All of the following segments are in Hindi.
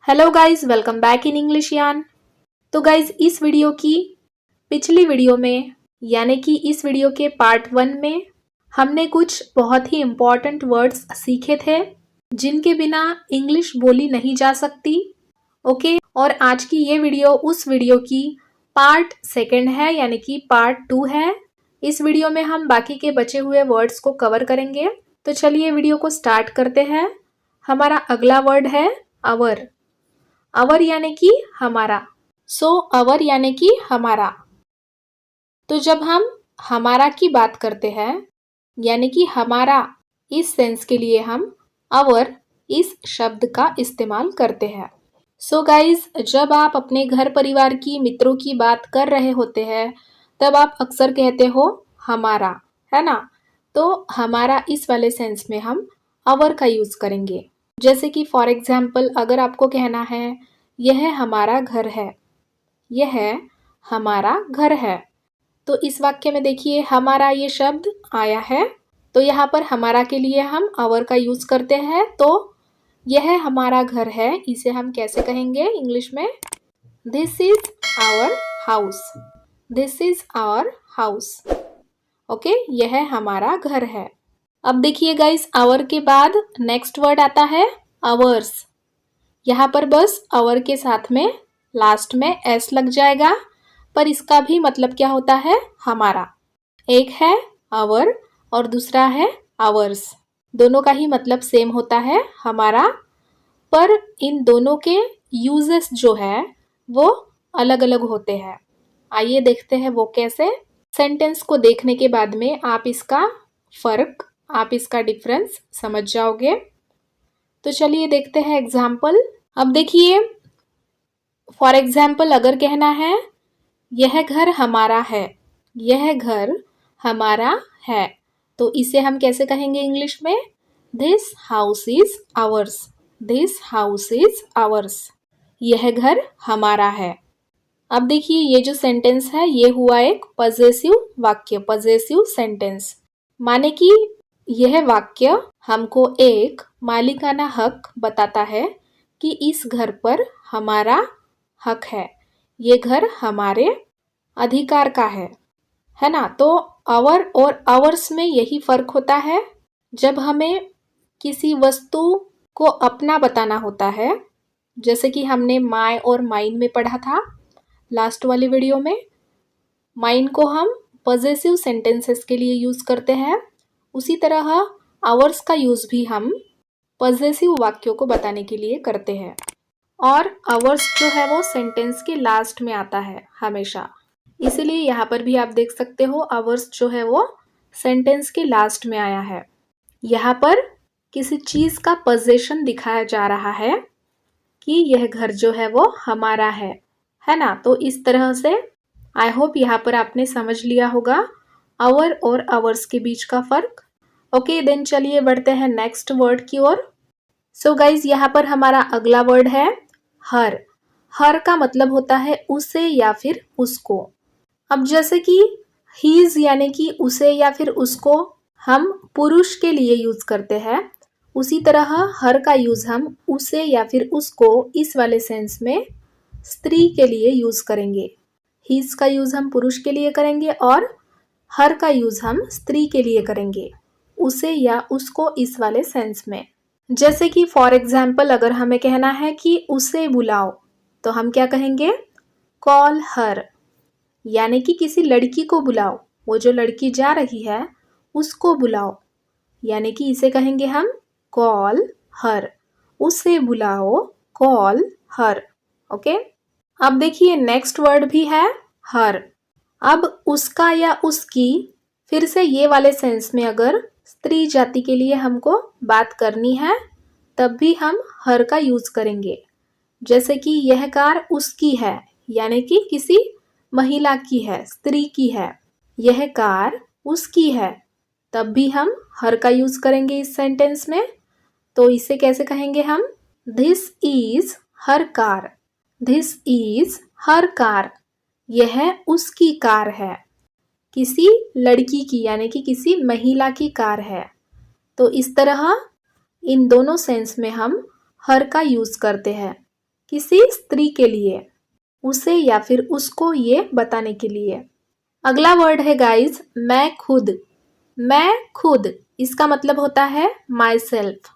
Hello guys, welcome back in English यान। तो गाइस, इस वीडियो की पिछली वीडियो में यानी कि इस वीडियो के पार्ट 1 में हमने कुछ बहुत ही इम्पॉर्टेंट वर्ड्स सीखे थे जिनके बिना इंग्लिश बोली नहीं जा सकती। ओके, और आज की ये वीडियो उस वीडियो की पार्ट 2 है यानी कि पार्ट 2 है। इस वीडियो में हम बाकी के बचे हुए वर्ड्स को कवर करेंगे। तो चलिए वीडियो को स्टार्ट करते हैं। हमारा अगला वर्ड है आवर। आवर यानी कि हमारा। आवर यानी कि हमारा। तो जब हम हमारा की बात करते हैं यानी कि हमारा, इस सेंस के लिए हम आवर इस शब्द का इस्तेमाल करते हैं। गाइज, जब आप अपने घर परिवार की मित्रों की बात कर रहे होते हैं तब आप अक्सर कहते हो हमारा, है ना। तो हमारा इस वाले सेंस में हम आवर का यूज करेंगे। जैसे कि फॉर एग्जाम्पल, अगर आपको कहना है यह हमारा घर है, यह हमारा घर है, तो इस वाक्य में देखिए हमारा ये शब्द आया है। तो यहाँ पर हमारा के लिए हम आवर का यूज करते हैं। तो यह हमारा घर है, इसे हम कैसे कहेंगे इंग्लिश में? This is our house. This is our house. Okay, यह हमारा घर है। अब देखिए गाइस, आवर के बाद नेक्स्ट वर्ड आता है आवर्स। यहाँ पर बस आवर के साथ में लास्ट में एस लग जाएगा, पर इसका भी मतलब क्या होता है? हमारा। एक है आवर और दूसरा है आवर्स। दोनों का ही मतलब सेम होता है, हमारा, पर इन दोनों के यूजेस जो है वो अलग अलग होते हैं। आइए देखते हैं वो कैसे। सेंटेंस को देखने के बाद में आप इसका फर्क, आप इसका डिफरेंस समझ जाओगे। तो चलिए देखते हैं एग्जाम्पल। अब देखिए, फॉर एग्जाम्पल अगर कहना है यह घर हमारा है, यह घर हमारा है, तो इसे हम कैसे कहेंगे इंग्लिश में? This house is ours. This house is ours. यह घर हमारा है। अब देखिए, ये जो सेंटेंस है ये हुआ एक पजेसिव वाक्य, पजेसिव सेंटेंस। माने कि यह वाक्य हमको एक मालिकाना हक बताता है कि इस घर पर हमारा हक है, ये घर हमारे अधिकार का है ना। तो आवर और आवर्स में यही फर्क होता है। जब हमें किसी वस्तु को अपना बताना होता है, जैसे कि हमने माय और माइन में पढ़ा था लास्ट वाली वीडियो में, माइन को हम पजेसिव सेंटेंसेस के लिए यूज करते हैं, उसी तरह आवर्स का यूज भी हम पजेसिव वाक्यों को बताने के लिए करते हैं। और आवर्स जो है वो सेंटेंस के लास्ट में आता है हमेशा, इसीलिए यहाँ पर भी आप देख सकते हो आवर्स जो है वो सेंटेंस के लास्ट में आया है। यहाँ पर किसी चीज का पोजीशन दिखाया जा रहा है कि यह घर जो है वो हमारा है ना। तो इस तरह से आई होप यहाँ पर आपने समझ लिया होगा आवर और आवर्स के बीच का फर्क। ओके, देन चलिए बढ़ते हैं नेक्स्ट वर्ड की ओर। गाइज, यहाँ पर हमारा अगला वर्ड है हर। हर का मतलब होता है उसे या फिर उसको। अब जैसे कि हीज यानी कि उसे या फिर उसको हम पुरुष के लिए यूज करते हैं, उसी तरह हर का यूज हम उसे या फिर उसको इस वाले सेंस में स्त्री के लिए यूज करेंगे। हीज का यूज हम पुरुष के लिए करेंगे और हर का यूज हम स्त्री के लिए करेंगे, उसे या उसको इस वाले सेंस में। जैसे कि फॉर एग्जाम्पल अगर हमें कहना है कि उसे बुलाओ, तो हम क्या कहेंगे? कॉल हर, यानी कि किसी लड़की को बुलाओ, वो जो लड़की जा रही है उसको बुलाओ, यानी कि इसे कहेंगे हम कॉल हर। उसे बुलाओ, कॉल हर। ओके, अब देखिए नेक्स्ट वर्ड भी है हर। अब उसका या उसकी, फिर से ये वाले सेंस में अगर स्त्री जाति के लिए हमको बात करनी है तब भी हम हर का यूज करेंगे। जैसे कि यह कार उसकी है, यानी कि किसी महिला की है, स्त्री की है, यह कार उसकी है, तब भी हम हर का यूज करेंगे इस सेंटेंस में। तो इसे कैसे कहेंगे हम? This is her car. This is her car. यह उसकी कार है, किसी लड़की की यानी कि किसी महिला की कार है। तो इस तरह इन दोनों सेंस में हम हर का यूज करते हैं। किसी स्त्री के लिए, उसे या फिर उसको ये बताने के लिए। अगला वर्ड है गाइस मैं खुद। मैं खुद इसका मतलब होता है माई सेल्फ।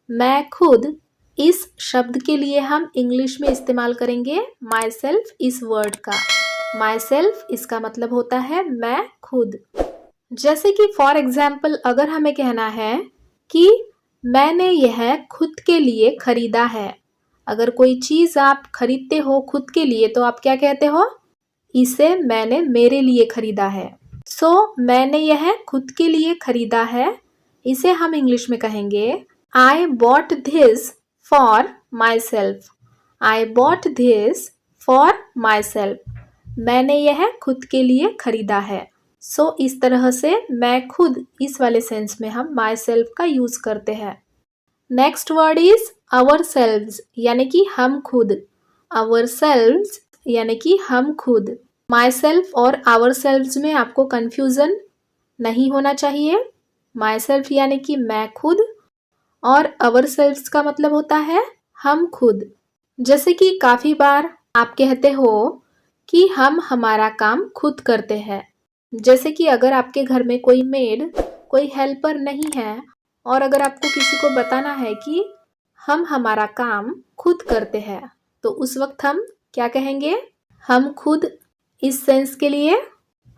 मैं खुद इस शब्द के लिए हम इंग्लिश में इस्तेमाल करेंगे माई सेल्फ इस वर्ड का। माई सेल्फ इसका मतलब होता है मैं खुद। जैसे कि फॉर एग्जाम्पल अगर हमें कहना है कि मैंने यह खुद के लिए खरीदा है। अगर कोई चीज आप खरीदते हो खुद के लिए तो आप क्या कहते हो? इसे मैंने मेरे लिए खरीदा है। सो मैंने यह खुद के लिए खरीदा है, इसे हम इंग्लिश में कहेंगे I bought this for my self. I bought this for my self. मैंने यह खुद के लिए खरीदा है। सो इस तरह से मैं खुद इस वाले सेंस में हम माई सेल्फ का यूज करते हैं। Next word is ourselves यानी कि हम खुद। आवर सेल्व्स यानी कि हम खुद। माई सेल्फ और आवर सेल्व्स में आपको कंफ्यूजन नहीं होना चाहिए। माई सेल्फ यानी कि मैं खुद और आवर सेल्व्स का मतलब होता है हम खुद। जैसे कि काफी बार आप कहते हो कि हम हमारा काम खुद करते हैं। जैसे कि अगर आपके घर में कोई मेड, कोई हेल्पर नहीं है और अगर आपको किसी को बताना है कि हम हमारा काम खुद करते हैं तो उस वक्त हम क्या कहेंगे? हम खुद इस सेंस के लिए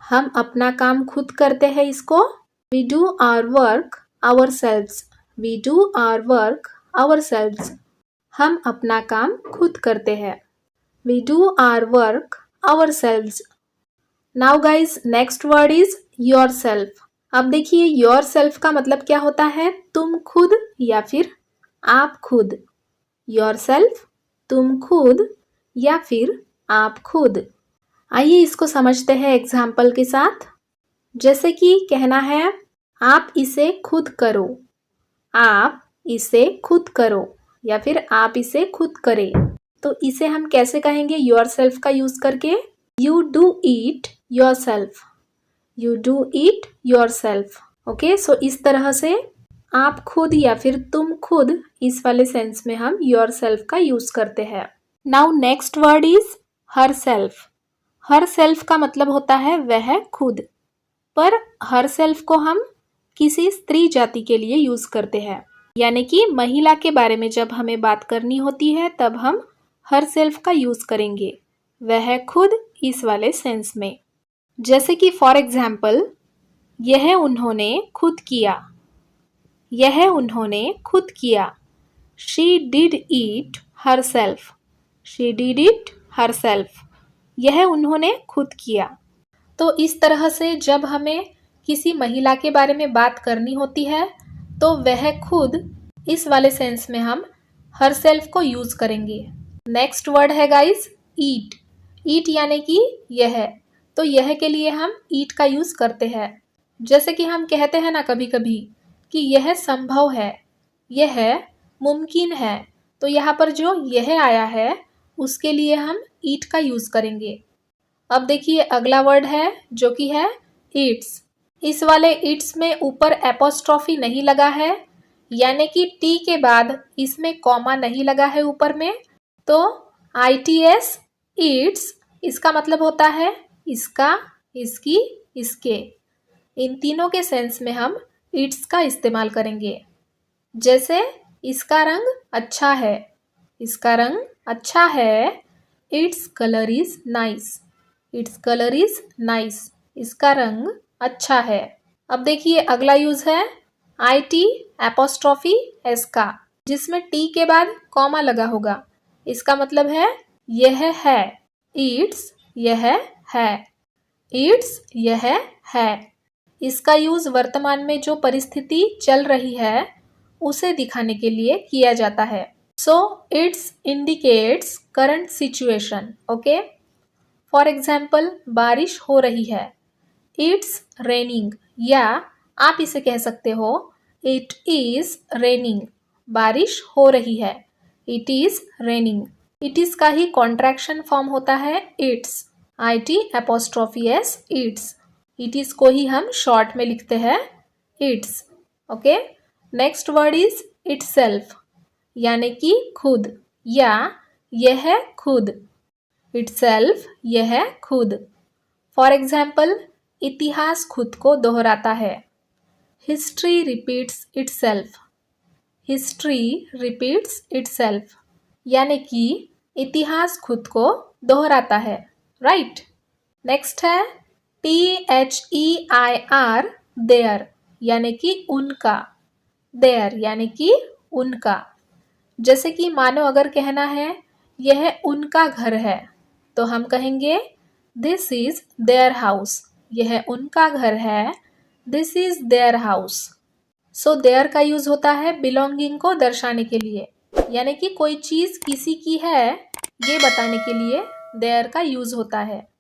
हम अपना काम खुद करते हैं इसको we do our work ourselves. We do our work ourselves. हम अपना काम खुद करते हैं। We do our work ourselves. Now guys next word is yourself. अब देखिए योर सेल्फ का मतलब क्या होता है? तुम खुद या फिर आप खुद। योर सेल्फ तुम खुद या फिर आप खुद। आइए इसको समझते हैं एग्जाम्पल के साथ। जैसे कि कहना है आप इसे खुद करो। आप इसे खुद करो या फिर आप इसे खुद करें। तो इसे हम कैसे कहेंगे योर सेल्फ का यूज करके? You do it yourself. You do it yourself. Okay, so इस तरह से आप खुद या फिर तुम खुद इस वाले सेंस में हम योर सेल्फ का यूज करते हैं। Now next word is her self. Her self का मतलब होता है वह खुद। पर हर सेल्फ को हम किसी स्त्री जाति के लिए यूज करते हैं, यानी कि महिला के बारे में जब हमें बात करनी होती है तब हम हर सेल्फ का यूज करेंगे, वह खुद इस वाले सेंस में। जैसे कि फॉर एग्जाम्पल यह उन्होंने खुद किया। यह उन्होंने खुद किया। She did it her self. She did it her self. यह उन्होंने खुद किया। तो इस तरह से जब हमें किसी महिला के बारे में बात करनी होती है तो वह खुद इस वाले सेंस में हम हर सेल्फ को यूज करेंगे। नेक्स्ट वर्ड है गाइस ईट। ईट यानी कि यह। तो यह के लिए हम ईट का यूज करते हैं। जैसे कि हम कहते हैं ना कभी कभी कि यह संभव है, यह मुमकिन है। तो यहाँ पर जो यह आया है उसके लिए हम ईट का यूज करेंगे। अब देखिए अगला वर्ड है जो कि है इट्स। इस वाले इट्स में ऊपर एपोस्ट्रॉफी नहीं लगा है, यानी कि टी के बाद इसमें कॉमा नहीं लगा है ऊपर में। तो ITS इट्स इसका मतलब होता है इसका, इसकी, इसके। इन तीनों के सेंस में हम इट्स का इस्तेमाल करेंगे। जैसे इसका रंग अच्छा है। इसका रंग अच्छा है। Its colour is nice. Its colour is nice. इसका रंग अच्छा है। अब देखिए अगला यूज है IT एपोस्ट्रॉफी S का, जिसमें टी के बाद कॉमा लगा होगा। इसका मतलब है यह है। इट्स यह है। इट्स यह है। इसका यूज वर्तमान में जो परिस्थिति चल रही है उसे दिखाने के लिए किया जाता है। So it's indicates current situation. Okay, for example बारिश हो रही है। इट्स रेनिंग, या आप इसे कह सकते हो इट इज रेनिंग। बारिश हो रही है। It is raining. It is का ही कॉन्ट्रैक्शन फॉर्म होता है it's. IT apostrophe S it's. It is को ही हम शॉर्ट में लिखते हैं it's. Okay, next word is itself, यानी कि खुद, या यह खुद, itself यह खुद। फॉर एग्जाम्पल, इतिहास खुद को दोहराता है। History repeats itself, history repeats itself, यानी कि इतिहास खुद को दोहराता है, राइट। नेक्स्ट है THEIR, देयर, यानी कि उनका, देयर यानी कि उनका। जैसे कि मानो अगर कहना है यह उनका घर है, तो हम कहेंगे दिस इज देयर हाउस, यह उनका घर है, this is their house. So their का यूज होता है बिलोंगिंग को दर्शाने के लिए, यानी कि कोई चीज किसी की है ये बताने के लिए देयर का यूज होता है।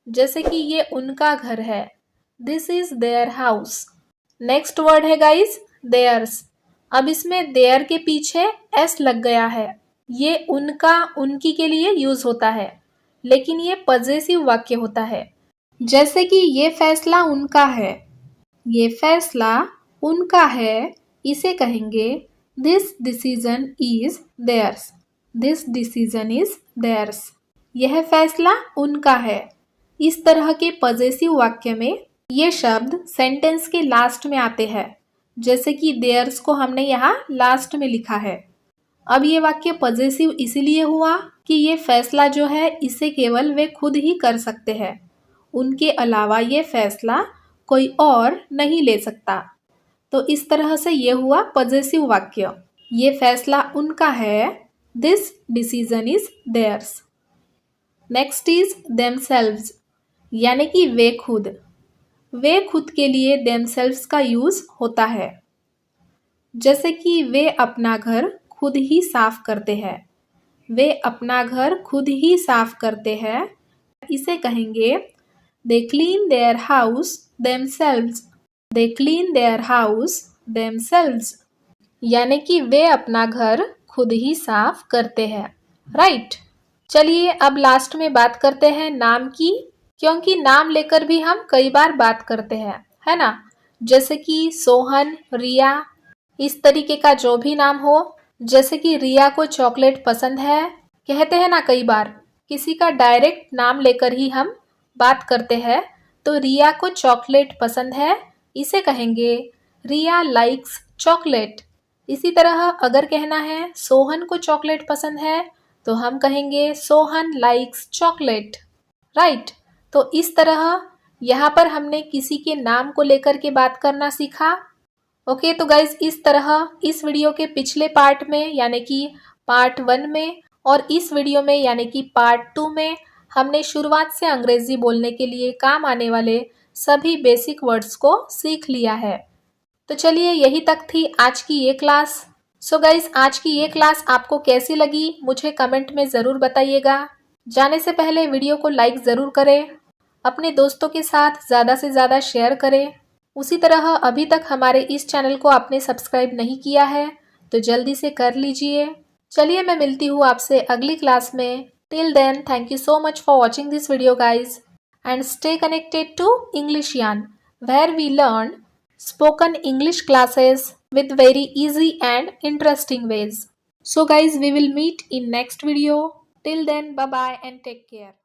जैसे कि ये उनका घर है, this is their house. Next word है गाइस देयर्स। अब इसमें देयर के पीछे एस लग गया है। ये उनका उनकी के लिए यूज होता है, लेकिन ये पॉजेसिव वाक्य होता है। जैसे कि ये फैसला उनका है, ये फैसला उनका है, इसे कहेंगे this decision is theirs, this decision is theirs. यह फैसला उनका है। इस तरह के पॉजेसिव वाक्य में ये शब्द सेंटेंस के लास्ट में आते हैं, जैसे कि देयर्स को हमने यहाँ लास्ट में लिखा है। अब ये वाक्य पॉजेसिव इसलिए हुआ कि ये फैसला जो है इसे केवल वे खुद ही कर सकते हैं, उनके अलावा ये फैसला कोई और नहीं ले सकता। तो इस तरह से ये हुआ पॉजेसिव वाक्य। ये फैसला उनका है, this decision is theirs. Next is themselves, यानी कि वे खुद, वे खुद के लिए देमसेल्व्स का यूज होता है। जैसे कि वे अपना घर खुद ही साफ करते हैं, वे अपना घर खुद ही साफ करते हैं, इसे कहेंगे they clean their house themselves, they clean their house themselves, यानी कि वे अपना घर खुद ही साफ करते हैं, राइट। चलिए अब लास्ट में बात करते हैं नाम की, क्योंकि नाम लेकर भी हम कई बार बात करते हैं, है ना। जैसे कि सोहन, रिया, इस तरीके का जो भी नाम हो। जैसे कि रिया को चॉकलेट पसंद है, कहते हैं ना कई बार, किसी का डायरेक्ट नाम लेकर ही हम बात करते हैं। तो रिया को चॉकलेट पसंद है, इसे कहेंगे रिया लाइक्स चॉकलेट। इसी तरह अगर कहना है सोहन को चॉकलेट पसंद है, तो हम कहेंगे सोहन लाइक्स चॉकलेट, राइट। तो इस तरह यहाँ पर हमने किसी के नाम को लेकर के बात करना सीखा। ओके, तो गाइज इस तरह इस वीडियो के पिछले पार्ट में यानी कि पार्ट 1 में और इस वीडियो में यानी कि पार्ट 2 में हमने शुरुआत से अंग्रेजी बोलने के लिए काम आने वाले सभी बेसिक वर्ड्स को सीख लिया है। तो चलिए यही तक थी आज की ये क्लास। सो गाइज आज की ये क्लास आपको कैसी लगी मुझे कमेंट में ज़रूर बताइएगा। जाने से पहले वीडियो को लाइक ज़रूर करें, अपने दोस्तों के साथ ज़्यादा से ज़्यादा शेयर करें। उसी तरह अभी तक हमारे इस चैनल को आपने सब्सक्राइब नहीं किया है तो जल्दी से कर लीजिए। चलिए मैं मिलती हूँ आपसे अगली क्लास में। Till then thank you so much for watching this video guys and stay connected to English यान where we learn spoken English classes with very easy and interesting ways. So guys, we will meet in next video. Till then, bye bye and take care.